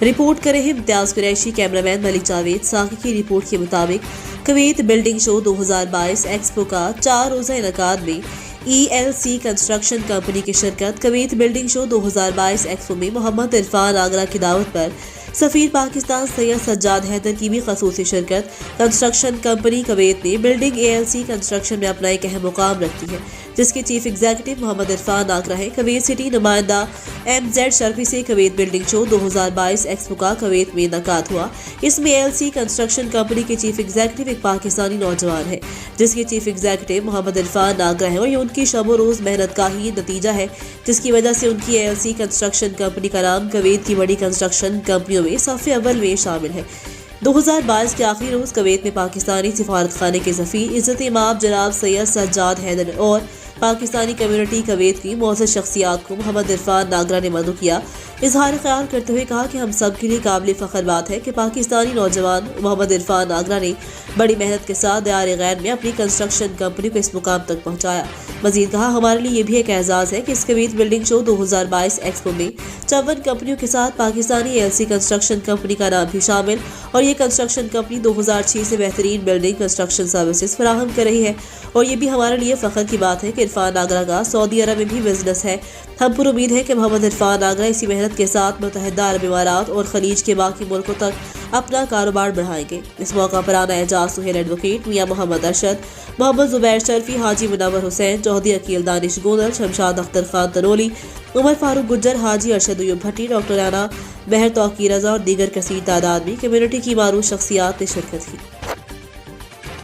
Report कर रहे हैं इम्तियाज कुरैशी, कैमरामैन मलिक जावेद। साकी की रिपोर्ट के मुताबिक कुवैत बिल्डिंग शो 2022 एक्सपो का 4 रोज़ा इनकाद में ELC कंस्ट्रक्शन कंपनी की शिरकत। कुवैत बिल्डिंग शो 2022 एक्सपो में मोहम्मद इरफान आगरा की दावत पर सफ़ीर पाकिस्तान सैयद सज्जाद हैदर की भी खसूसी शिरकत। कंस्ट्रक्शन कंपनी कुवैत ने बिल्डिंग ELC कंस्ट्रक्शन में अपना एक अहम मुकाम रखती है, जिसके चीफ एग्जीक्यूटिव मोहम्मद इरफान आगरा है। कुवैत सिटी नुमाइंदा MZ शर्फी से कुवैत बिल्डिंग शो 2022 एक्सपो का कुवैत में इनकाद हुआ। इसमें ELC कंस्ट्रक्शन कंपनी के चीफ एग्जीक्यूटिव एक पाकिस्तानी नौजवान है, जिसके चीफ एग्जीक्यूटिव मोहम्मद इरफान आगरा है, और ये उनकी शब रोज़ मेहनत का ही नतीजा है, जिसकी वजह से उनकी ELC कंस्ट्रक्शन कंपनी का नाम कुवैत की बड़ी कंस्ट्रक्शन कंपनियों में सफ़े अव्वल में शामिल है। 2022 के आखिरी रोज़ कुवैत में पाकिस्तानी सिफारत खाने के सफ़ीर इज़्ज़त-ए-माब जनाब सैयद सज्जाद हैदर और पाकिस्तानी कम्युनिटी कुवैत की मौजूद शख्सियात को मोहम्मद इरफान आगरा ने मदद किया। इजहार ख्याल करते हुए कहा कि हम सब के लिए काबिल फ़ख्र बात है कि पाकिस्तानी नौजवान मोहम्मद इरफान आगरा ने बड़ी मेहनत के साथ दियार गैर में अपनी कंस्ट्रक्शन कंपनी को इस मुकाम तक पहुँचाया। मज़ीद कहा, हमारे लिए ये भी एक एजाज़ है कि इस कुवैत बिल्डिंग शो 2022 एक्सपो में 54 कंपनियों के साथ पाकिस्तानी ELC कंस्ट्रक्शन कंपनी का नाम भी शामिल, और ये कंस्ट्रक्शन कंपनी 2006 से बेहतरीन बिल्डिंग कंस्ट्रक्शन सर्विसेज फराहम कर रही है। और ये भी हमारे लिए फ़ख्र की बात है कि इरफान आगरा का सऊदी अरब में भी बिजनेस है। हम पर उम्मीद है कि मोहम्मद इरफान आगरा इसी मेहनत के साथ मुत्तहिदा अरब इमारात और खलीज के बाकी मुल्कों तक अपना कारोबार बढ़ाएंगे। इस मौका पर आना एजाज सुहेल एडवोकेट, मियाँ मोहम्मद अरशद, मोहम्मद जुबैर शर्फी, हाजी मुनव्वर हुसैन चौधरी, अकील दानिश गोंदल, शमशाद अख्तर खान तनोली, उमर फारूक गुज्जर, हाजी अरशद अयूब भट्टी, डॉक्टर राना महर तौकीर रजा और दीगर कसीर तादाद में कम्युनिटी की मारूफ शख्सियात ने शिरकत की।